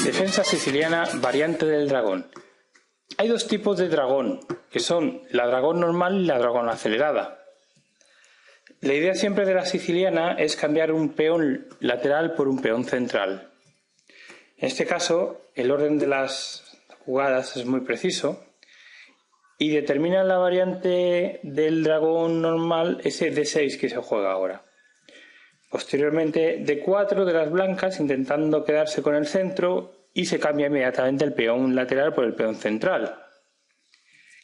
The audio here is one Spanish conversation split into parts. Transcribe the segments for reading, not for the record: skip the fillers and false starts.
Defensa siciliana, variante del dragón. Hay dos tipos de dragón, que son la dragón normal y la dragón acelerada. La idea siempre de la siciliana es cambiar un peón lateral por un peón central. En este caso, el orden de las jugadas es muy preciso y determina la variante del dragón normal, ese D6 que se juega ahora. Posteriormente, D4 de las blancas intentando quedarse con el centro y se cambia inmediatamente el peón lateral por el peón central.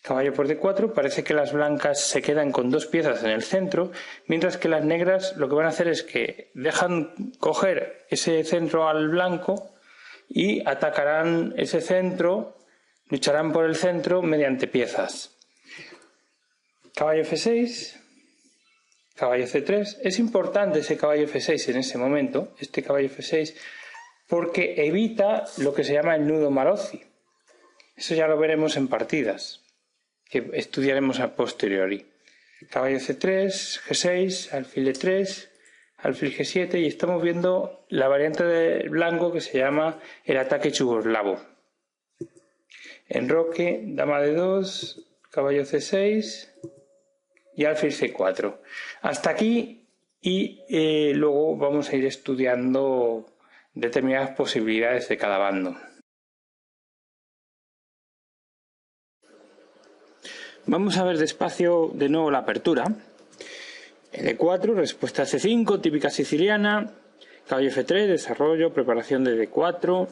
Caballo por D4, parece que las blancas se quedan con dos piezas en el centro, mientras que las negras lo que van a hacer es que dejan coger ese centro al blanco y atacarán ese centro, lucharán por el centro mediante piezas. Caballo F6, caballo C3. Es importante ese caballo F6 en ese momento, este caballo F6, porque evita lo que se llama el nudo Marozzi. Eso ya lo veremos en partidas, que estudiaremos a posteriori. Caballo C3, G6, alfil E3, alfil G7 y estamos viendo la variante del blanco que se llama el ataque yugoslavo. Enroque, dama de 2, caballo C6 y alfil C4. Hasta aquí y luego vamos a ir estudiando determinadas posibilidades de cada bando. Vamos a ver despacio de nuevo la apertura. D4, respuesta C5, típica siciliana. Caballo F3, desarrollo, preparación de D4.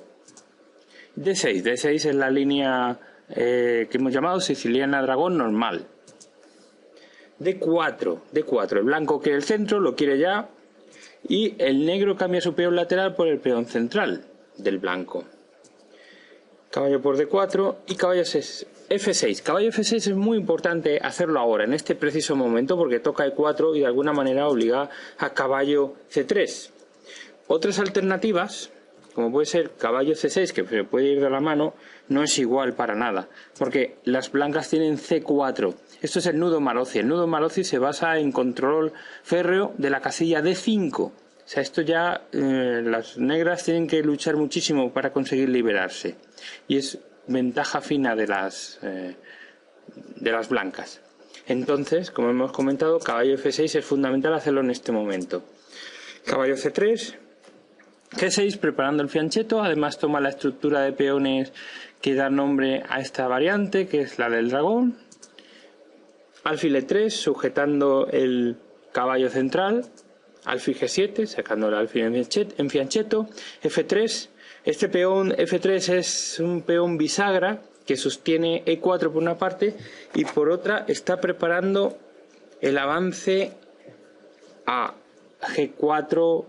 D6, D6 es la línea que hemos llamado siciliana dragón normal. D4, el blanco quiere el centro, lo quiere ya. Y el negro cambia su peón lateral por el peón central del blanco. Caballo por D4 y caballo F6. Caballo F6 es muy importante hacerlo ahora, en este preciso momento, porque toca E4 y de alguna manera obliga a caballo C3. Otras alternativas, como puede ser caballo C6, que se puede ir de la mano, no es igual para nada, porque las blancas tienen C4. Esto es el nudo Marozzi. El nudo Marozzi se basa en control férreo de la casilla D5. O sea, esto ya las negras tienen que luchar muchísimo para conseguir liberarse. Y es ventaja fina de las blancas. Entonces, como hemos comentado, caballo F6 es fundamental hacerlo en este momento. Caballo C3, G6 preparando el fianchetto, además toma la estructura de peones que da nombre a esta variante, que es la del dragón. Alfil E3 sujetando el caballo central, alfil G7 sacando el alfil en fianchetto, F3. Este peón F3 es un peón bisagra que sostiene E4 por una parte y por otra está preparando el avance a G4,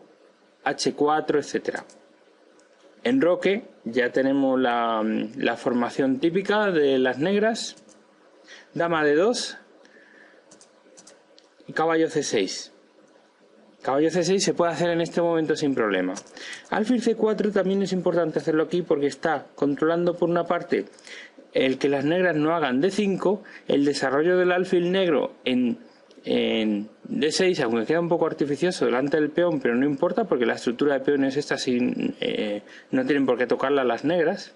H4, etc. Enroque, ya tenemos la formación típica de las negras. Dama de 2 y caballo C6. Caballo C6 se puede hacer en este momento sin problema. Alfil C4 también es importante hacerlo aquí porque está controlando por una parte el que las negras no hagan D5, el desarrollo del alfil negro en D6, aunque queda un poco artificioso delante del peón, pero no importa porque la estructura de peones esta no tienen por qué tocarla las negras.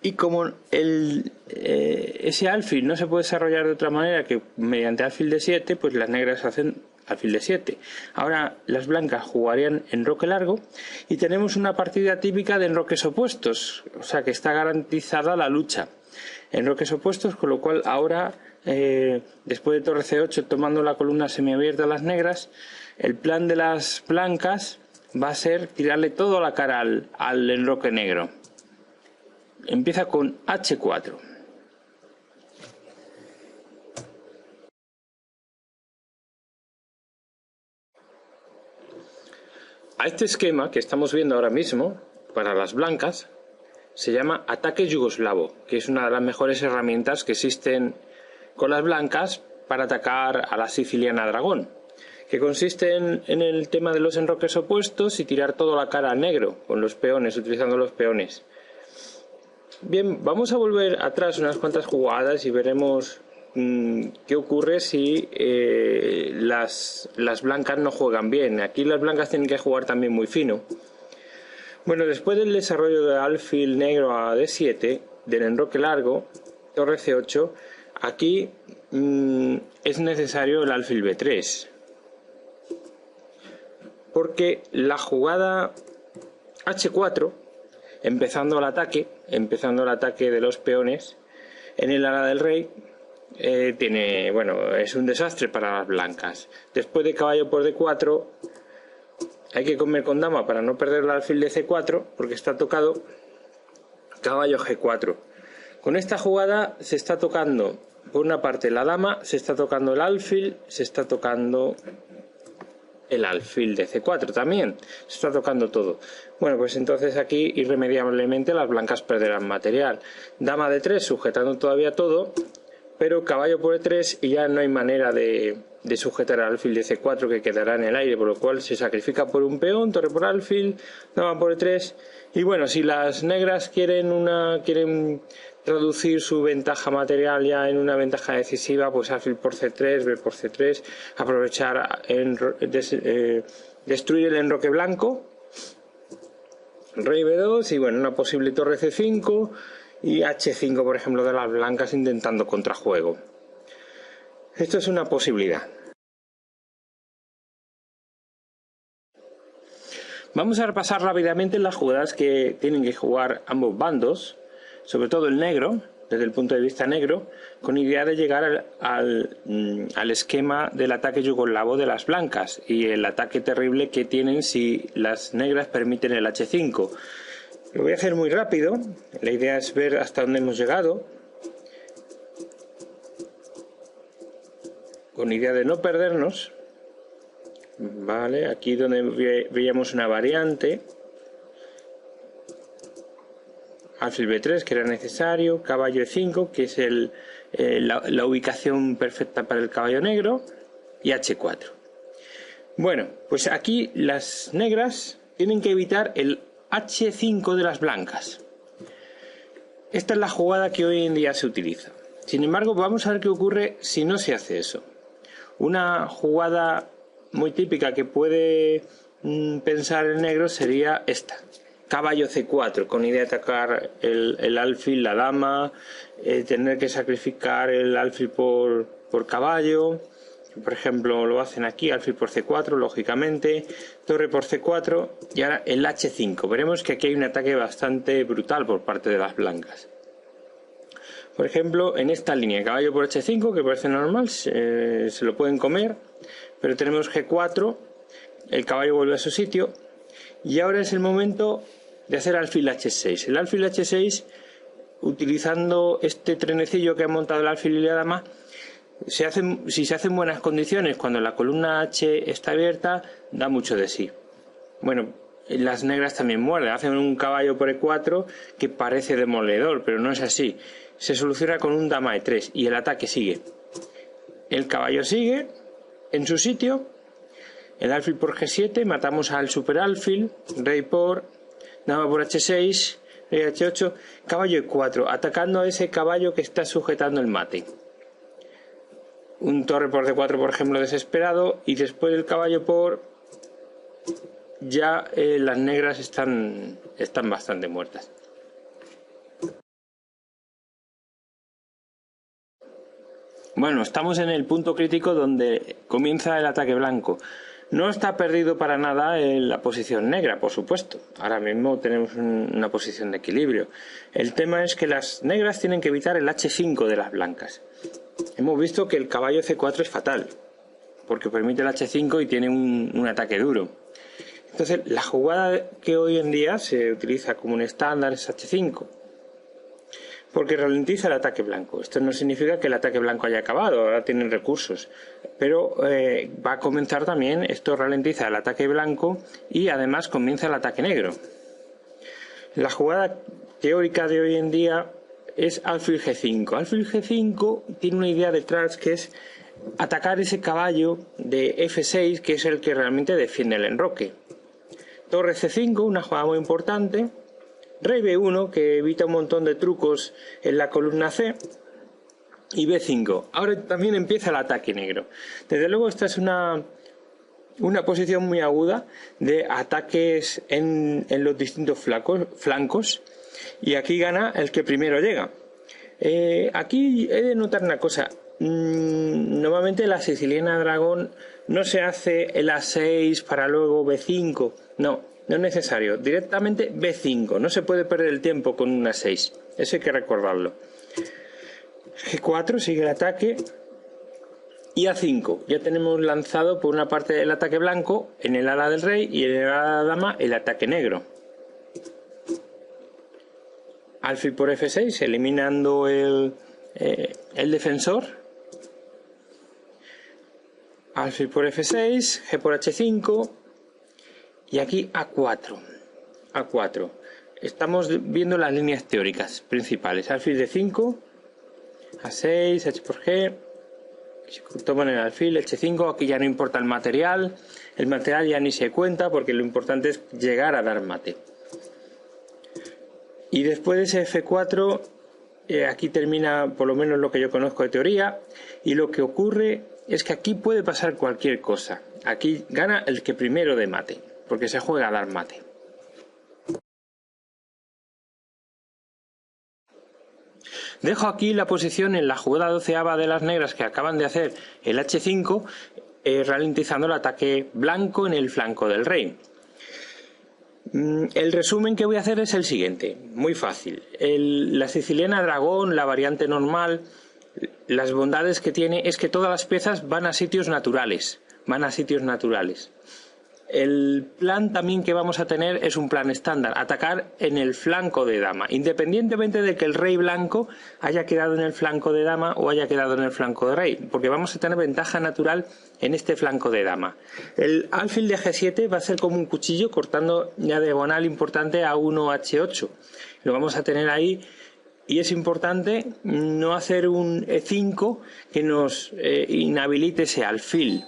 Y como ese alfil no se puede desarrollar de otra manera que mediante alfil D7, pues las negras hacen alfil D7. Ahora las blancas jugarían enroque largo y tenemos una partida típica de enroques opuestos, o sea que está garantizada la lucha. Enroques opuestos, con lo cual ahora, después de torre C8 tomando la columna semiabierta a las negras, el plan de las blancas va a ser tirarle todo a la cara al enroque negro. Empieza con H4. A este esquema que estamos viendo ahora mismo, para las blancas, se llama ataque yugoslavo, que es una de las mejores herramientas que existen con las blancas para atacar a la siciliana dragón, que consiste en el tema de los enroques opuestos y tirar toda la cara al negro, con los peones, utilizando los peones. Bien, vamos a volver atrás unas cuantas jugadas y veremos qué ocurre si las blancas no juegan bien. Aquí las blancas tienen que jugar también muy fino. Bueno, después del desarrollo de alfil negro a D7, del enroque largo, torre C8, aquí es necesario el alfil B3. Porque la jugada H4, empezando el ataque de los peones en el ala del rey, es un desastre para las blancas. Después de caballo por D4, hay que comer con dama para no perder el alfil de C4, porque está tocado caballo G4. Con esta jugada se está tocando, por una parte la dama, se está tocando el alfil, se está tocando el alfil de C4 también, se está tocando todo. Bueno, pues entonces aquí irremediablemente las blancas perderán material. Dama de 3 sujetando todavía todo, pero caballo por E3 y ya no hay manera de sujetar al alfil de C4, que quedará en el aire, por lo cual se sacrifica por un peón, torre por alfil, dama por E3. Y bueno, si las negras quieren traducir su ventaja material ya en una ventaja decisiva, pues alfil por C3, B por C3, aprovechar destruir el enroque blanco, rey B2 y bueno, una posible torre C5 y H5, por ejemplo, de las blancas intentando contrajuego. Esto es una posibilidad. Vamos a repasar rápidamente las jugadas que tienen que jugar ambos bandos, sobre todo el negro, desde el punto de vista negro, con idea de llegar al esquema del ataque yugoslavo de las blancas y el ataque terrible que tienen si las negras permiten el H5. Lo voy a hacer muy rápido, la idea es ver hasta dónde hemos llegado, con idea de no perdernos. Vale, aquí donde veíamos una variante, alfil B3 que era necesario, caballo E5 que es la ubicación perfecta para el caballo negro y H4. Bueno, pues aquí las negras tienen que evitar el H5 de las blancas. Esta es la jugada que hoy en día se utiliza. Sin embargo, vamos a ver qué ocurre si no se hace eso. Una jugada muy típica que puede pensar el negro sería esta: caballo C4, con idea de atacar el alfil, la dama, tener que sacrificar el alfil por caballo. Por ejemplo, lo hacen aquí, alfil por C4, lógicamente, torre por C4 y ahora el H5. Veremos que aquí hay un ataque bastante brutal por parte de las blancas. Por ejemplo, en esta línea, caballo por H5, que parece normal, se lo pueden comer, pero tenemos G4, el caballo vuelve a su sitio y ahora es el momento de hacer alfil H6. El alfil H6, utilizando este trenecillo que ha montado el alfil y la dama, si se hace en buenas condiciones, cuando la columna H está abierta, da mucho de sí. Bueno, las negras también muerden, hacen un caballo por E4 que parece demoledor, pero no es así. Se soluciona con un dama E3 y el ataque sigue. El caballo sigue en su sitio, el alfil por G7, matamos al super alfil, rey por, dama por H6, rey H8, caballo E4, atacando a ese caballo que está sujetando el mate. Un torre por D4, por ejemplo, desesperado, y después del caballo por, ya las negras están bastante muertas. Bueno, estamos en el punto crítico donde comienza el ataque blanco. No está perdido para nada en la posición negra, por supuesto. Ahora mismo tenemos una posición de equilibrio. El tema es que las negras tienen que evitar el H5 de las blancas. Hemos visto que el caballo C4 es fatal, porque permite el H5 y tiene un ataque duro. Entonces, la jugada que hoy en día se utiliza como un estándar es H5, porque ralentiza el ataque blanco. Esto no significa que el ataque blanco haya acabado, ahora tienen recursos, pero va a comenzar también, esto ralentiza el ataque blanco y además comienza el ataque negro. La jugada teórica de hoy en día es alfil G5. Alfil G5 tiene una idea detrás, que es atacar ese caballo de F6, que es el que realmente defiende el enroque. Torre C5, una jugada muy importante. Rey B1, que evita un montón de trucos en la columna C. Y B5. Ahora también empieza el ataque negro. Desde luego esta es una una posición muy aguda de ataques en los distintos flancos, y aquí gana el que primero llega. Aquí he de notar una cosa. Normalmente la siciliana dragón no se hace el A6 para luego B5, no es necesario, directamente B5, no se puede perder el tiempo con un A6, eso hay que recordarlo. G4 sigue el ataque, y A5, ya tenemos lanzado por una parte el ataque blanco en el ala del rey y en el ala de la dama el ataque negro. Alfil por F6, eliminando el defensor. Alfil por F6, G por H5 y aquí A4. Estamos viendo las líneas teóricas principales. Alfil D5, A6, H por G. Toman el alfil, H5, aquí ya no importa el material ya ni se cuenta porque lo importante es llegar a dar mate. Y después de ese F4, aquí termina por lo menos lo que yo conozco de teoría, y lo que ocurre es que aquí puede pasar cualquier cosa. Aquí gana el que primero dé mate, porque se juega a dar mate. Dejo aquí la posición en la jugada 12ª de las negras que acaban de hacer el H5, ralentizando el ataque blanco en el flanco del rey. El resumen que voy a hacer es el siguiente, muy fácil. La siciliana dragón, la variante normal, las bondades que tiene es que todas las piezas van a sitios naturales. El plan también que vamos a tener es un plan estándar, atacar en el flanco de dama, independientemente de que el rey blanco haya quedado en el flanco de dama o haya quedado en el flanco de rey, porque vamos a tener ventaja natural en este flanco de dama. El alfil de G7 va a ser como un cuchillo cortando la diagonal importante a 1H8. Lo vamos a tener ahí. Y es importante no hacer un E5 que nos inhabilite ese alfil.